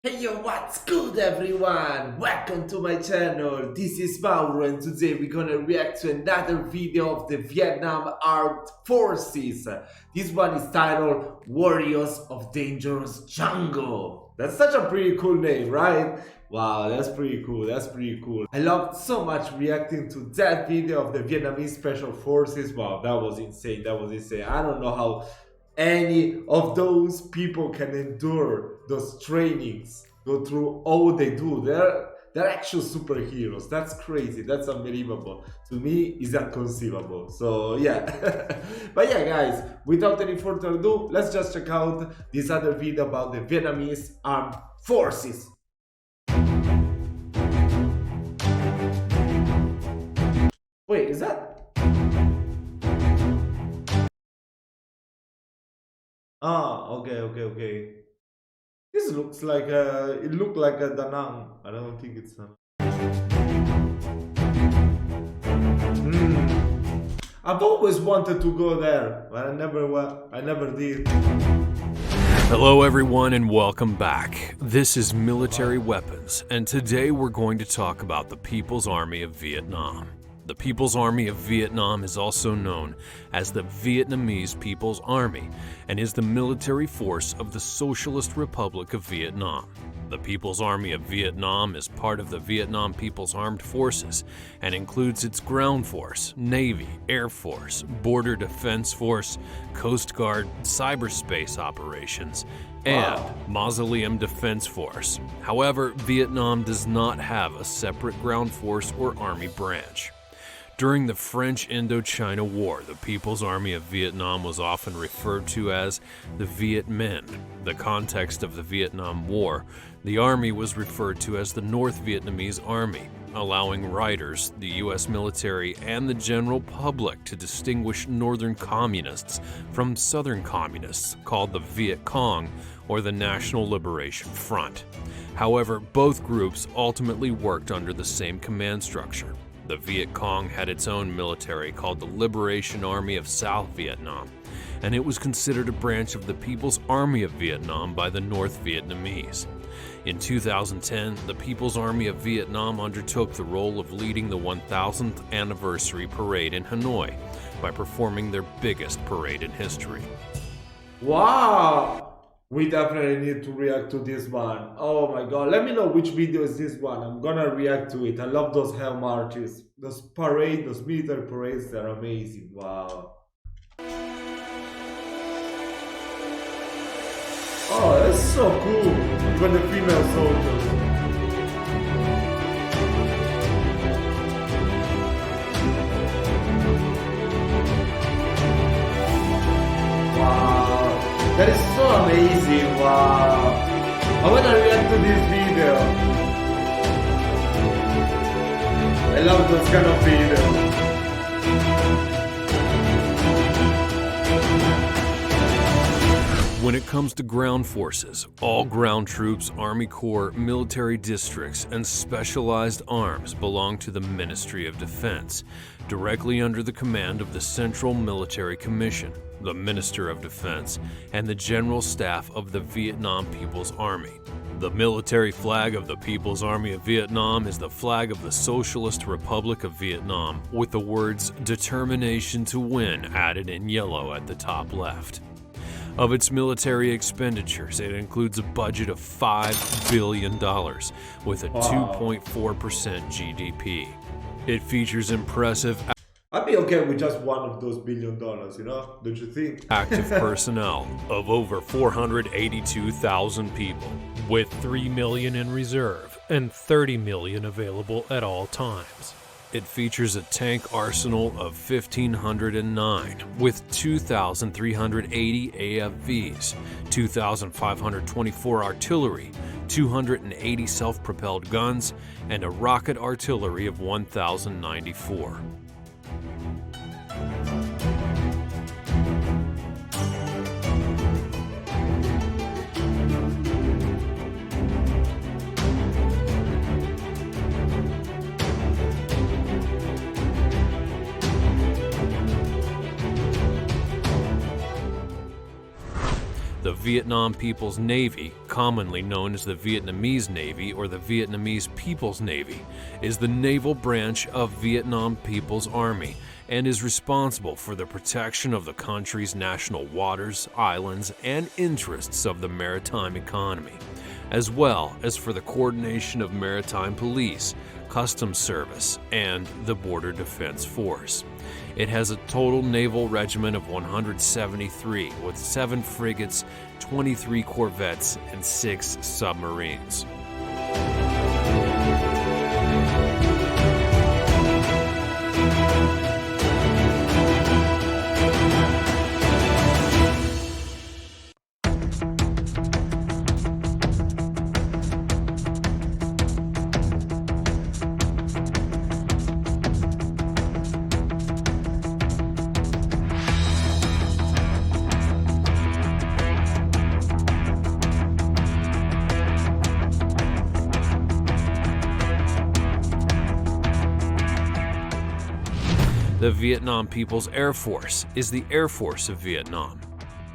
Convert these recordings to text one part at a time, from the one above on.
Hey yo, what's good everyone? Welcome to my channel. This is Mauro and today we're gonna react to another video of the Vietnam Armed Forces. This one is titled Warriors of Dangerous Jungle. That's such a pretty cool name, right? Wow, that's pretty cool. That's pretty cool. I loved so much reacting to that video of the Vietnamese Special Forces. Wow, that was insane. That was insane. I don't know how any of those people can endure those trainings, go through all they do. They're actual superheroes. That's crazy. That's unbelievable. To me, is inconceivable. So yeah. But yeah, guys, without any further ado, let's just check out this other video about the Vietnamese armed forces. Wait, is that? Ah, okay. This looks like it looked like a Da Nang. I don't think it's a. I've always wanted to go there, but I never did. Hello everyone and welcome back. This is Military Weapons, and today we're going to talk about the People's Army of Vietnam. The People's Army of Vietnam is also known as the Vietnamese People's Army and is the military force of the Socialist Republic of Vietnam. The People's Army of Vietnam is part of the Vietnam People's Armed Forces and includes its ground force, Navy, Air Force, Border Defense Force, Coast Guard, cyberspace operations, and Mausoleum Defense Force. However, Vietnam does not have a separate ground force or army branch. During the French Indochina War, the People's Army of Vietnam was often referred to as the Viet Minh. The context of the Vietnam War, the army was referred to as the North Vietnamese Army, allowing writers, the U.S. military, and the general public to distinguish Northern Communists from Southern Communists, called the Viet Cong or the National Liberation Front. However, both groups ultimately worked under the same command structure. The Viet Cong had its own military called the Liberation Army of South Vietnam, and it was considered a branch of the People's Army of Vietnam by the North Vietnamese. In 2010, the People's Army of Vietnam undertook the role of leading the 1000th anniversary parade in Hanoi by performing their biggest parade in history. Wow! We definitely need to react to this one. Oh my god, let me know which video is this one. I'm gonna react to it. I love those hell marches. Those parades, those military parades, they're amazing. Wow. Oh, that's so cool. Even the female soldiers. That is so amazing, wow. I wanna react to this video. I love those kind of videos. When it comes to ground forces, all ground troops, Army Corps, military districts, and specialized arms belong to the Ministry of Defense, directly under the command of the Central Military Commission, the Minister of Defense, and the General Staff of the Vietnam People's Army. The military flag of the People's Army of Vietnam is the flag of the Socialist Republic of Vietnam, with the words "Determination to Win" added in yellow at the top left. Of its military expenditures, it includes a budget of $5 billion, with a 2.4% GDP. It features impressive I'd be okay with just one of those $1 billion, you know? Don't you think? active personnel of over 482,000 people, with 3 million in reserve and 30 million available at all times. It features a tank arsenal of 1,509, with 2,380 AFVs, 2,524 artillery, 280 self-propelled guns, and a rocket artillery of 1,094. The Vietnam People's Navy, commonly known as the Vietnamese Navy or the Vietnamese People's Navy, is the naval branch of Vietnam People's Army and is responsible for the protection of the country's national waters, islands, and interests of the maritime economy, as well as for the coordination of maritime police, customs service, and the Border Defense Force. It has a total naval regiment of 173 with 7 frigates, 23 corvettes, and 6 submarines. The Vietnam People's Air Force is the Air Force of Vietnam.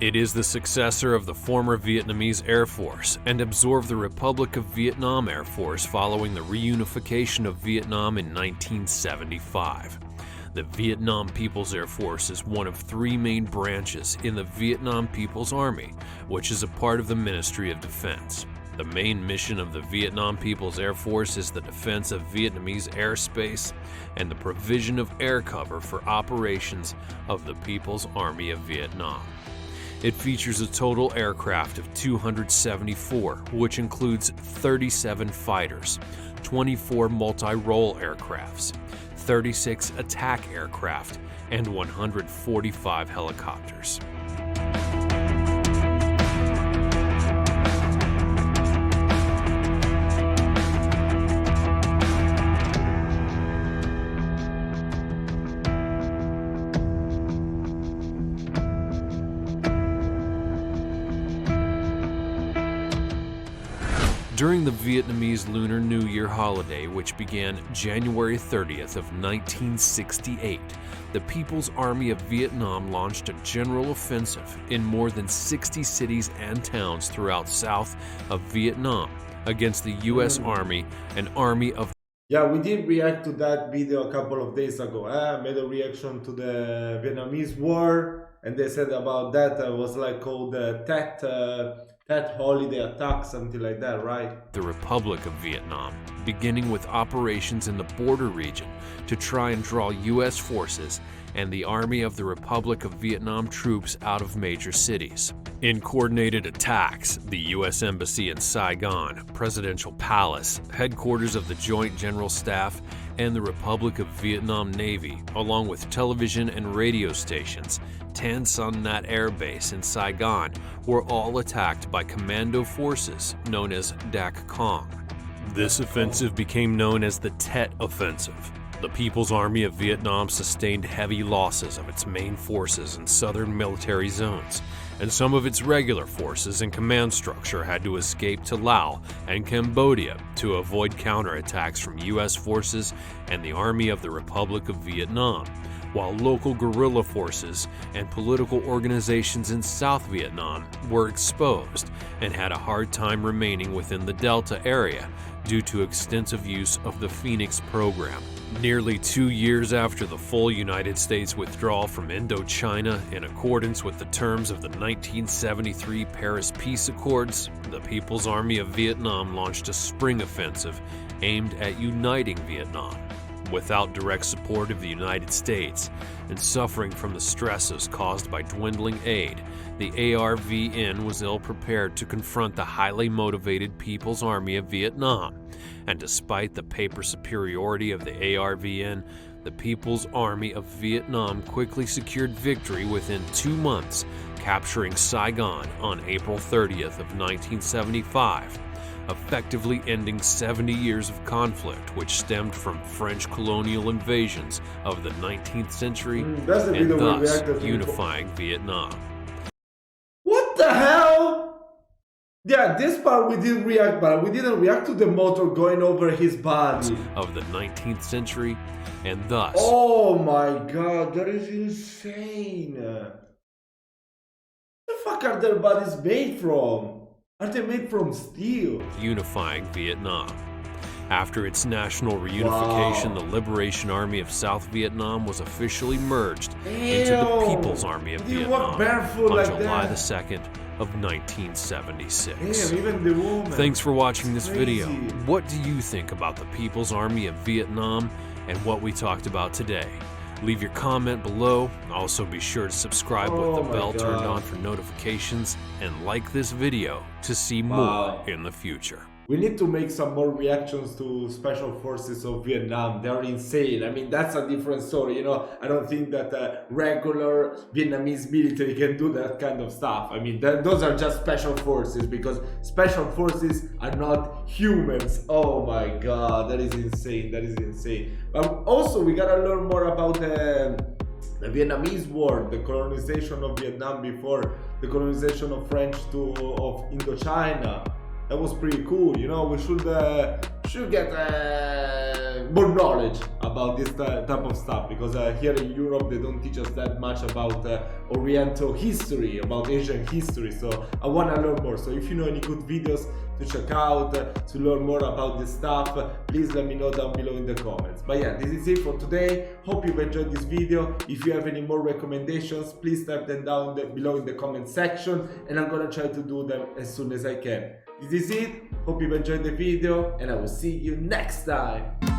It is the successor of the former Vietnamese Air Force and absorbed the Republic of Vietnam Air Force following the reunification of Vietnam in 1975. The Vietnam People's Air Force is one of 3 main branches in the Vietnam People's Army, which is a part of the Ministry of Defense. The main mission of the Vietnam People's Air Force is the defense of Vietnamese airspace and the provision of air cover for operations of the People's Army of Vietnam. It features a total aircraft of 274, which includes 37 fighters, 24 multi-role aircrafts, 36 attack aircraft, and 145 helicopters. During the Vietnamese Lunar New Year holiday, which began January 30th of 1968, the People's Army of Vietnam launched a general offensive in more than 60 cities and towns throughout south of Vietnam against the U.S. Army and Army of Yeah, we did react to that video a couple of days ago. I made a reaction to the Vietnamese war, and they said about that was like called Tet holiday attack, something like that, right? the Republic of Vietnam, beginning with operations in the border region to try and draw U.S. forces and the Army of the Republic of Vietnam troops out of major cities. In coordinated attacks, the U.S. Embassy in Saigon, Presidential Palace, headquarters of the Joint General Staff, and the Republic of Vietnam Navy, along with television and radio stations, Tan Son Nhat Air Base in Saigon, were all attacked by commando forces known as Dak Cong. This offensive became known as the Tet Offensive. The People's Army of Vietnam sustained heavy losses of its main forces in southern military zones, and some of its regular forces and command structure had to escape to Laos and Cambodia to avoid counterattacks from U.S. forces and the Army of the Republic of Vietnam, while local guerrilla forces and political organizations in South Vietnam were exposed and had a hard time remaining within the Delta area due to extensive use of the Phoenix program. Nearly 2 years after the full United States withdrawal from Indochina in accordance with the terms of the 1973 Paris Peace Accords, the People's Army of Vietnam launched a spring offensive aimed at uniting Vietnam. Without direct support of the United States and suffering from the stresses caused by dwindling aid, the ARVN was ill-prepared to confront the highly motivated People's Army of Vietnam. And despite the paper superiority of the ARVN, the People's Army of Vietnam quickly secured victory within 2 months, capturing Saigon on April 30th of 1975. Effectively ending 70 years of conflict which stemmed from French colonial invasions of the 19th century and thus unifying Vietnam. What the hell? Yeah, this part we didn't react, but we didn't react to the motor going over his body. Of the 19th century and thus... Oh my god, that is insane. The fuck are their bodies made from? Are they made from steel? Unifying Vietnam. After its national reunification, the Liberation Army of South Vietnam was officially merged into the People's Army of They Vietnam walk barefoot on like July that. the 2nd of 1976. Damn, even the woman. Thanks for watching this Crazy. video. What do you think about the People's Army of Vietnam and what we talked about today? Leave your comment below. Also be sure to subscribe with the my bell turned God. on for notifications and like this video to see more in the future. We need to make some more reactions to Special Forces of Vietnam. They're insane. I mean, that's a different story, you know. I don't think that regular Vietnamese military can do that kind of stuff. I mean, those are just Special Forces, because Special Forces are not humans. Oh my God, that is insane. That is insane. But also, we gotta learn more about the Vietnamese War, the colonization of Vietnam before the colonization of French of Indochina. That was pretty cool, you know. We should get more knowledge about this type of stuff, because here in Europe they don't teach us that much about Oriental history, about Asian history. So I want to learn more. So if you know any good videos to check out to learn more about this stuff, please let me know down below in the comments. But yeah, this is it for today. Hope you've enjoyed this video. If you have any more recommendations, please type them down below in the comment section, and I'm gonna try to do them as soon as I can. This is it. Hope you've enjoyed the video, and I will see you next time.